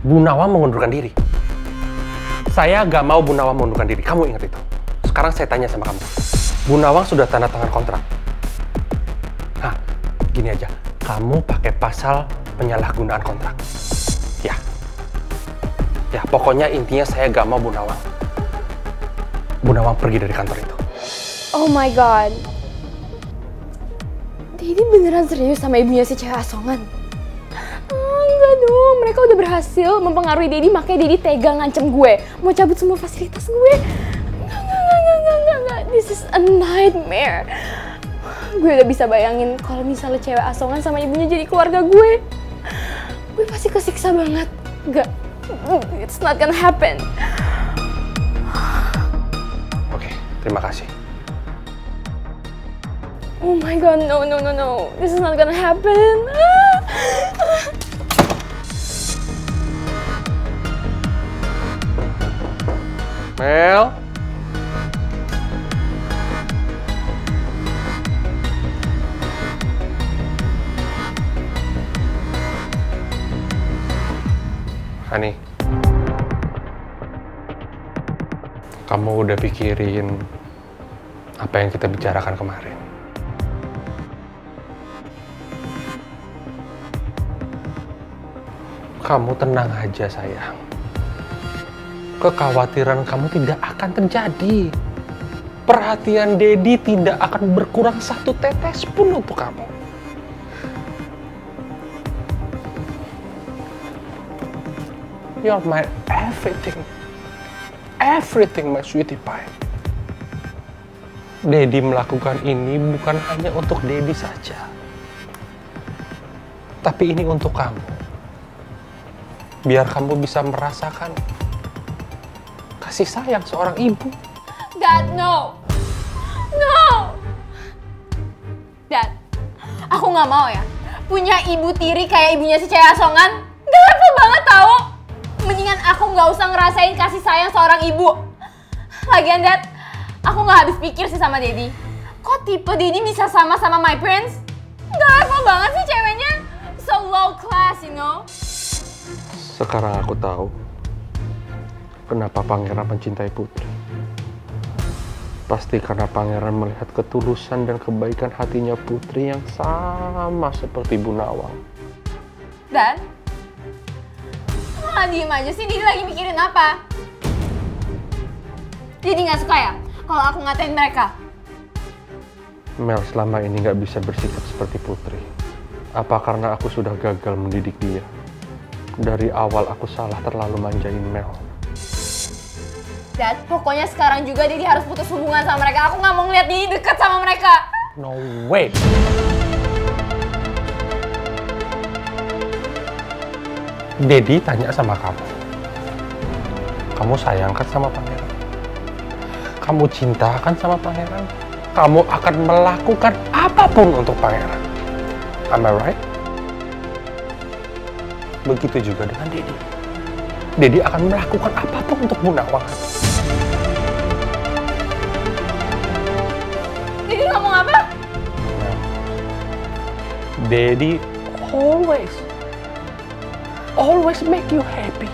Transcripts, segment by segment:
Bu Nawang mengundurkan diri. Saya gak mau Bu Nawang mengundurkan diri. Kamu ingat itu. Sekarang saya tanya sama kamu. Bu Nawang sudah tanda tangan kontrak. Nah, gini aja. Kamu pakai pasal penyalahgunaan kontrak. Ya. Ya, pokoknya intinya saya gak mau Bu Nawang pergi dari kantor itu. Oh my god. Daddy beneran serius sama ibunya si cewek asongan? Enggak dong, mereka udah berhasil mempengaruhi Daddy, makanya Daddy tega ngancem gue. Mau cabut semua fasilitas gue. Enggak. This is a nightmare. Gue udah bisa bayangin kalau misalnya cewek asongan sama ibunya jadi keluarga gue. Gue pasti kesiksa banget. Enggak, it's not gonna happen. Oke, terima kasih. Oh my god, no. This is not gonna happen. Mel? Hani, kamu udah pikirin apa yang kita bicarakan kemarin? Kamu tenang aja, sayang. Kekhawatiran kamu tidak akan terjadi. Perhatian Daddy tidak akan berkurang satu tetes pun untuk kamu. You're my everything. Everything, my sweetie pie. Daddy melakukan ini bukan hanya untuk Daddy saja. Tapi ini untuk kamu. Biar kamu bisa merasakan kasih sayang seorang ibu. Dad, no. Dad, aku nggak mau ya punya ibu tiri kayak ibunya si cewek asongan. Gak level banget tau. Mendingan aku nggak usah ngerasain kasih sayang seorang ibu. Lagian Dad, aku nggak habis pikir sih sama Daddy. Kok tipe Daddy bisa sama my prince? Gak level banget sih ceweknya. So low class, you know. Sekarang aku tahu kenapa Pangeran mencintai Putri. Pasti karena Pangeran melihat ketulusan dan kebaikan hatinya Putri yang sama seperti Bu Nawang. Dan? Malah diem aja sih, Daddy lagi mikirin apa? Daddy nggak suka ya kalau aku ngatain mereka? Mel selama ini nggak bisa bersikap seperti Putri. Apa karena aku sudah gagal mendidik dia? Dari awal aku salah terlalu manjain Mel. Dad, pokoknya sekarang juga Daddy harus putus hubungan sama mereka. Aku nggak mau ngeliat Daddy deket sama mereka. No way. Daddy tanya sama kamu. Kamu sayangkan sama Pangeran? Kamu cintakan sama Pangeran? Kamu akan melakukan apapun untuk Pangeran. Am I right? Begitu juga dengan Daddy. Daddy akan melakukan apapun untuk Bu Nawang. Daddy ngomong apa? Daddy always make you happy.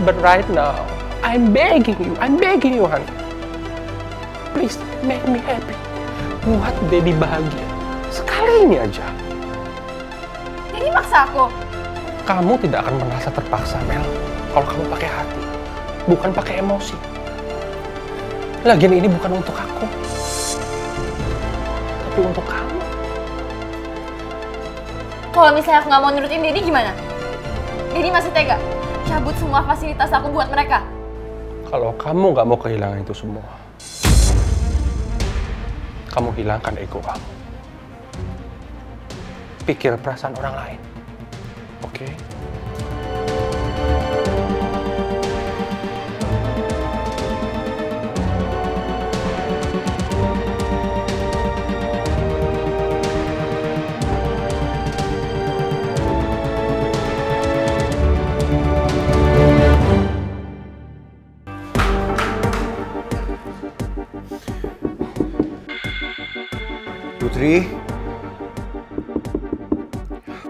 But right now, I'm begging you, honey. Please make me happy. Buat Daddy bahagia. Sekali ini aja. Daddy maksa aku. Kamu tidak akan merasa terpaksa, Mel. Kalau kamu pakai hati, bukan pakai emosi. Lagian ini bukan untuk aku, tapi untuk kamu. Kalau misalnya aku nggak mau nurutin Daddy gimana? Daddy masih tega cabut semua fasilitas aku buat mereka. Kalau kamu nggak mau kehilangan itu semua, kamu hilangkan ego kamu. Pikir perasaan orang lain, oke? Putri,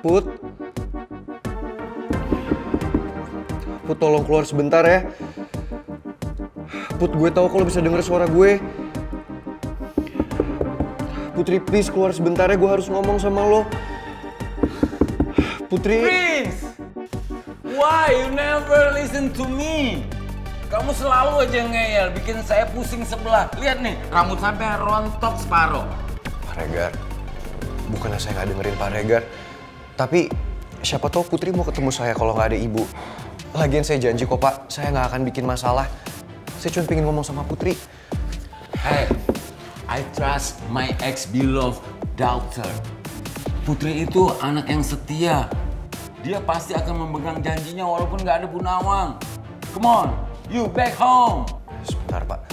Put, Put, tolong keluar sebentar ya. Put, gue tahu kalau bisa denger suara gue. Putri, please keluar sebentar ya, gue harus ngomong sama lo. Putri. Prince! Why you never listen to me? Kamu selalu aja ngeyel, bikin saya pusing sebelah. Lihat nih, rambut sampai rontok separuh. Pak Regar, bukannya saya nggak dengerin Pak Regar. Tapi siapa tahu Putri mau ketemu saya kalau nggak ada ibu. Lagian saya janji kok Pak, saya nggak akan bikin masalah. Saya cuma pengen ngomong sama Putri. Hey, I trust my ex-beloved daughter. Putri itu anak yang setia. Dia pasti akan memegang janjinya walaupun nggak ada Bu Nawang. Come on, you back home. Sebentar Pak.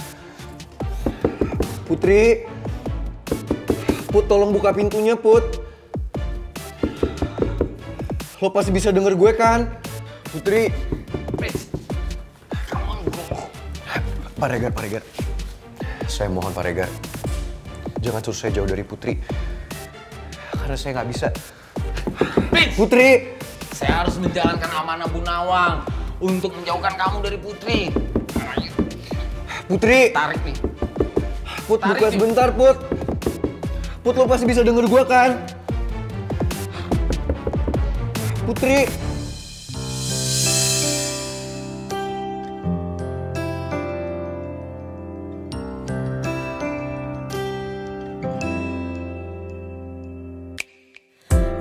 Putri. Put, tolong buka pintunya Put. Lo pasti bisa denger gue kan? Putri. Pak Regar. Saya mohon Pak Regar. Jangan suruh saya jauh dari Putri. Karena saya nggak bisa. Putri! Saya harus menjalankan amanah Bu Nawang untuk menjauhkan kamu dari Putri. Putri! Tarik nih. Put, Tarik buka nih. sebentar Put. Put, lo pasti bisa denger gue kan? Putri!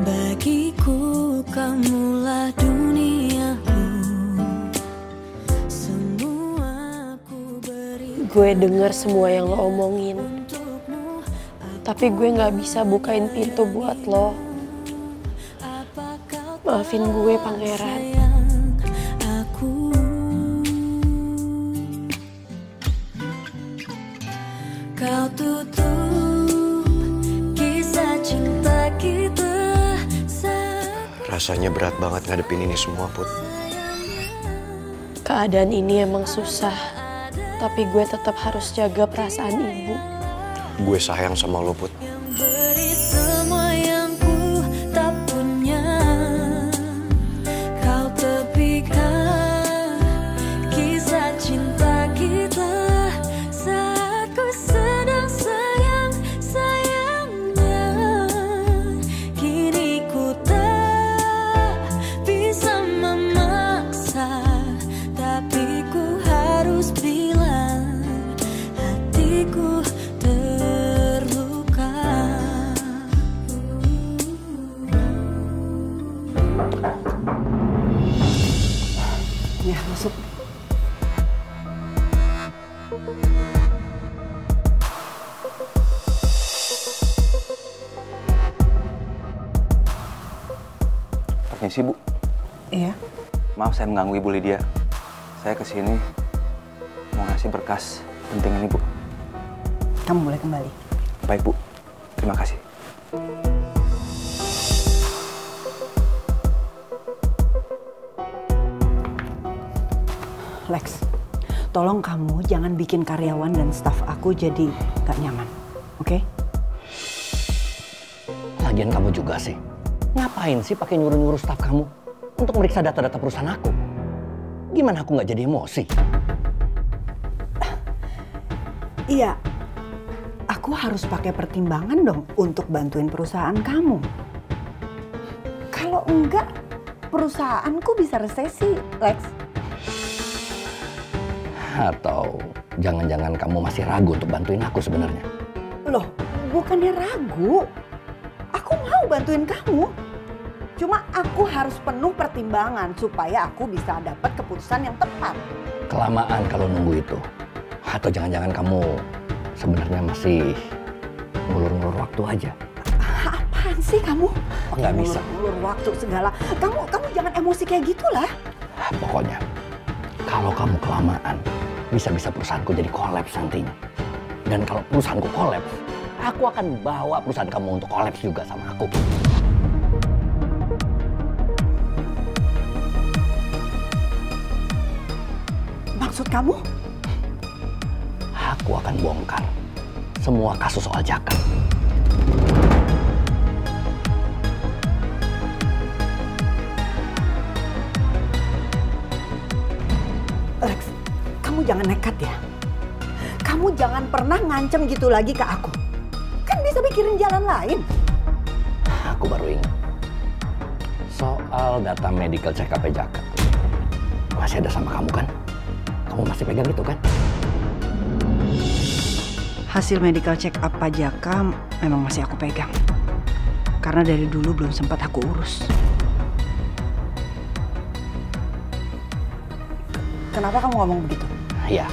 Bagiku kamulah duniaku, semua ku beri. Gue denger semua yang lo omongin, Untukmu tapi gue gak bisa bukain pintu buat lo. apa kau Maafin gue, Pangeran. sayang aku. Kau tutup kisah cinta kita. Rasanya berat banget ngadepin ini semua, Put. Keadaan ini emang susah, tapi gue tetap harus jaga perasaan ibu. Gue sayang sama lo, Put. Beri semua yang ku tak punya. Kau tepikan kisah cinta kita saat ku sedang sayang-sayangnya. Kini ku tak bisa memaksa, tapi ku harus bilang hatiku terluka. Ya, masuk. Permisi, Bu. Iya. Maaf saya mengganggu Ibu Lydia. Saya kesini mau ngasih berkas penting ini, Bu. Kamu boleh kembali. Baik, Bu. Terima kasih. Lex, tolong kamu jangan bikin karyawan dan staf aku jadi gak nyaman. Oke? Lagian kamu juga sih. Ngapain sih pakai nyuruh-nyuruh staf kamu untuk meriksa data-data perusahaan aku? Gimana aku nggak jadi emosi? Iya. Aku harus pakai pertimbangan dong untuk bantuin perusahaan kamu. Kalau enggak, perusahaanku bisa resesi, Lex. Atau jangan-jangan kamu masih ragu untuk bantuin aku sebenarnya? Loh, bukannya ragu. Aku mau bantuin kamu. Cuma aku harus penuh pertimbangan supaya aku bisa dapat keputusan yang tepat. Kelamaan kalau nunggu itu. Atau jangan-jangan kamu sebenarnya masih ngulur-ngulur waktu aja? Apaan sih kamu? Nggak bisa. Ngulur waktu segala. Kamu jangan emosi kayak gitulah. Pokoknya, kalau kamu kelamaan, bisa-bisa perusahaanku jadi kolaps nantinya. Dan kalau perusahaanku kolaps, aku akan bawa perusahaan kamu untuk kolaps juga sama aku. Maksud kamu? Aku akan bongkar semua kasus soal Jaka. jangan nekat ya. Kamu jangan pernah ngancem gitu lagi ke aku. Kan bisa pikirin jalan lain. Aku baru ingat. Soal data medical check-up Jaka. Masih ada sama kamu kan? Kamu masih pegang itu kan? Hasil medical check-up Pak Jaka memang masih aku pegang. Karena dari dulu belum sempat aku urus. Kenapa kamu ngomong begitu? Ya,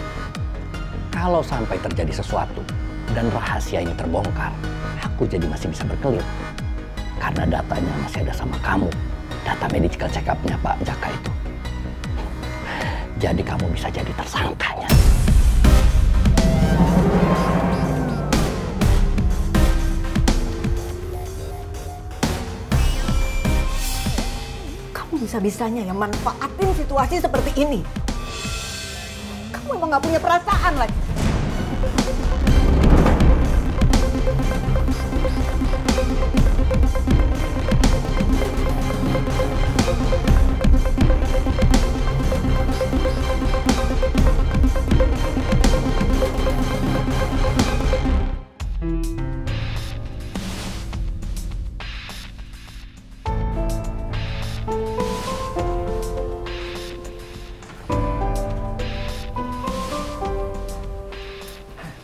kalau sampai terjadi sesuatu dan rahasia ini terbongkar, aku jadi masih bisa berkelit. Karena datanya masih ada sama kamu. Data medical check-up-nya Pak Jaka itu. Jadi kamu bisa jadi tersangkanya. Kamu bisa-bisanya yang manfaatin situasi seperti ini. Kamu emang gak punya perasaan lagi.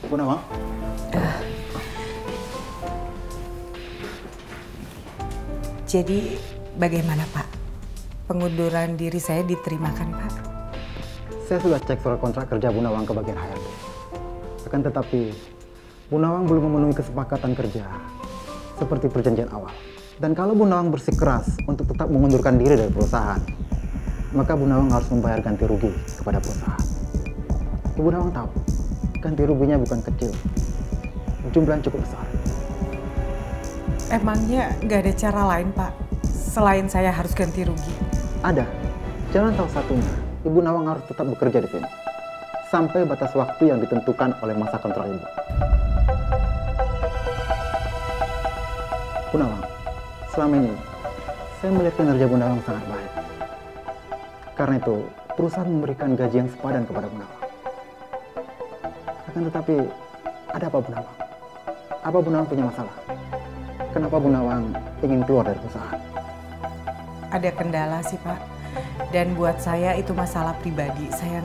Bu Nawang? Jadi bagaimana Pak? Pengunduran diri saya diterimakan Pak? Saya sudah cek surat kontrak kerja Bu Nawang ke bagian HRD. Akan tetapi, Bu Nawang belum memenuhi kesepakatan kerja seperti perjanjian awal. Dan kalau Bu Nawang bersikeras untuk tetap mengundurkan diri dari perusahaan, maka Bu Nawang harus membayar ganti rugi kepada perusahaan. Bu Nawang tahu, ganti ruginya bukan kecil, jumlahnya cukup besar. Emangnya nggak ada cara lain Pak, selain saya harus ganti rugi? Ada, jalan salah satunya. Ibu Nawang harus tetap bekerja di sini sampai batas waktu yang ditentukan oleh masa kontrak Ibu. Bu Nawang, selama ini saya melihat kinerja Bu Nawang sangat baik. Karena itu, perusahaan memberikan gaji yang sepadan kepada Bu Nawang. Akan tetapi, ada apa Bu Nawang? Apa Bu Nawang punya masalah? Kenapa Bu Nawang ingin keluar dari perusahaan? Ada kendala sih Pak, dan buat saya itu masalah pribadi. Saya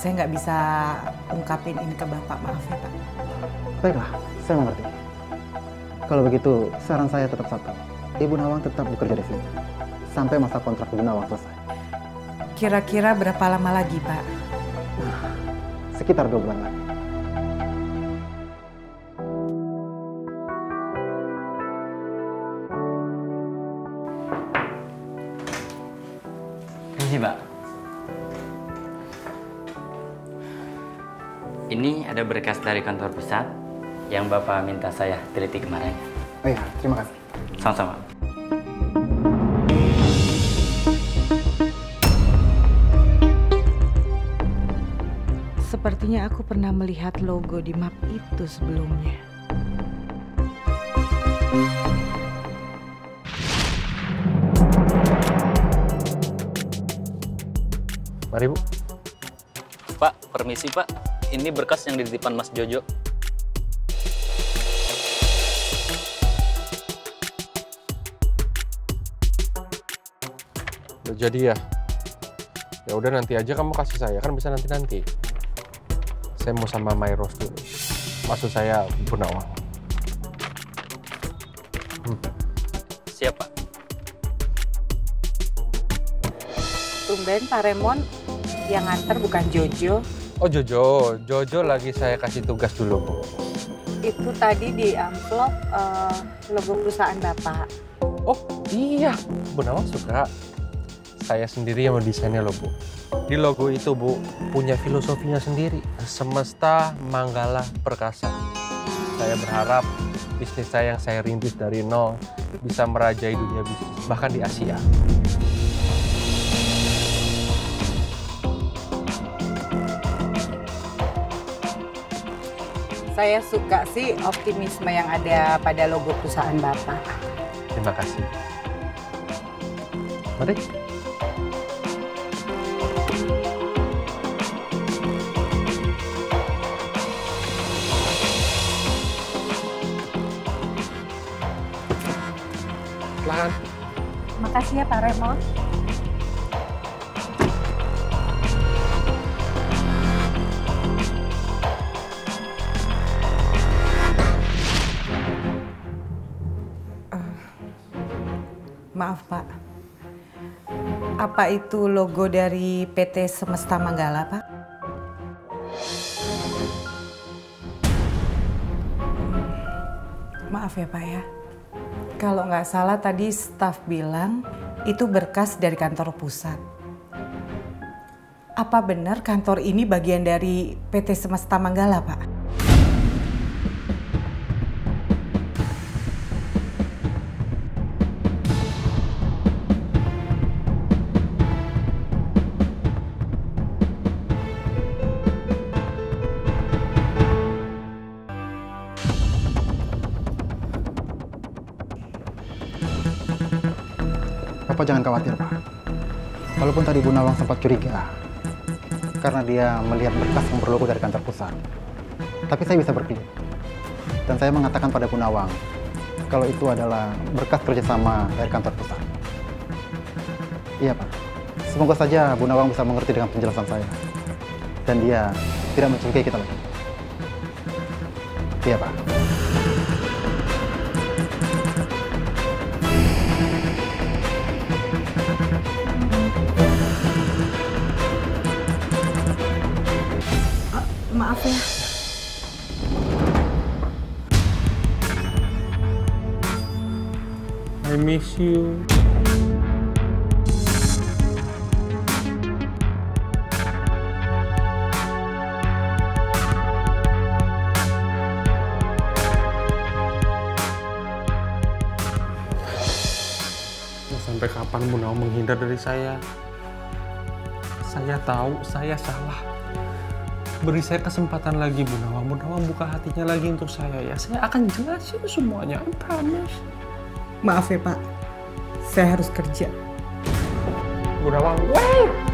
nggak bisa ungkapin ini ke Bapak, maaf ya Pak. Baiklah, saya mengerti. Kalau begitu, saran saya tetap satu. Ibu Nawang tetap bekerja di sini sampai masa kontrak Ibu Nawang selesai. Kira-kira berapa lama lagi Pak? Sekitar 2 bulan lagi. Pak. Ini ada berkas dari kantor pusat yang Bapak minta saya teliti kemarin. Oh iya, terima kasih. Sama-sama. Sepertinya aku pernah melihat logo di map itu sebelumnya. Mari Bu. Pak, permisi Pak. Ini berkas yang dititipan Mas Jojo. Udah jadi ya? Ya udah nanti aja kamu kasih saya, kan bisa nanti-nanti. Saya mau sama Mayros dulu. Maksud saya Bu Nawang. Siap Pak. Tumben Pak Remon yang nganter bukan Jojo. Oh Jojo, Jojo lagi saya kasih tugas dulu Bu. Itu tadi di amplop logo perusahaan Bapak. Oh iya, Bu Nawang suka. Saya sendiri yang mendesainnya loh Bu. Di logo itu Bu, punya filosofinya sendiri. Semesta Manggala Perkasa. Saya berharap bisnis saya yang saya rintis dari nol bisa merajai dunia bisnis, bahkan di Asia. Saya suka sih optimisme yang ada pada logo perusahaan Bapak. Terima kasih. Mari. Permisi ya Pak Raymond. Maaf Pak, apa itu logo dari PT Semesta Manggala Pak? Maaf ya Pak ya, kalau nggak salah tadi staf bilang itu berkas dari kantor pusat. Apa benar kantor ini bagian dari PT Semesta Manggala Pak? Bapak jangan khawatir, Pak. Walaupun tadi Bu Nawang sempat curiga karena dia melihat berkas yang berlogo dari kantor pusat. Tapi saya bisa berkelit. Dan saya mengatakan pada Bu Nawang kalau itu adalah berkas kerjasama dari kantor pusat. Iya, Pak. Semoga saja Bu Nawang bisa mengerti dengan penjelasan saya. Dan dia tidak mencurigai kita lagi. Iya, Pak. Maaf ya. I miss you. Sampai kapan Bu Nawang menghindar dari saya? Saya tahu saya salah. Beri saya kesempatan lagi, Bu Nawang. Bu Nawang buka hatinya lagi untuk saya ya. Saya akan jelasin semuanya, I promise. Maaf ya Pak, saya harus kerja. Bu Nawang, wait!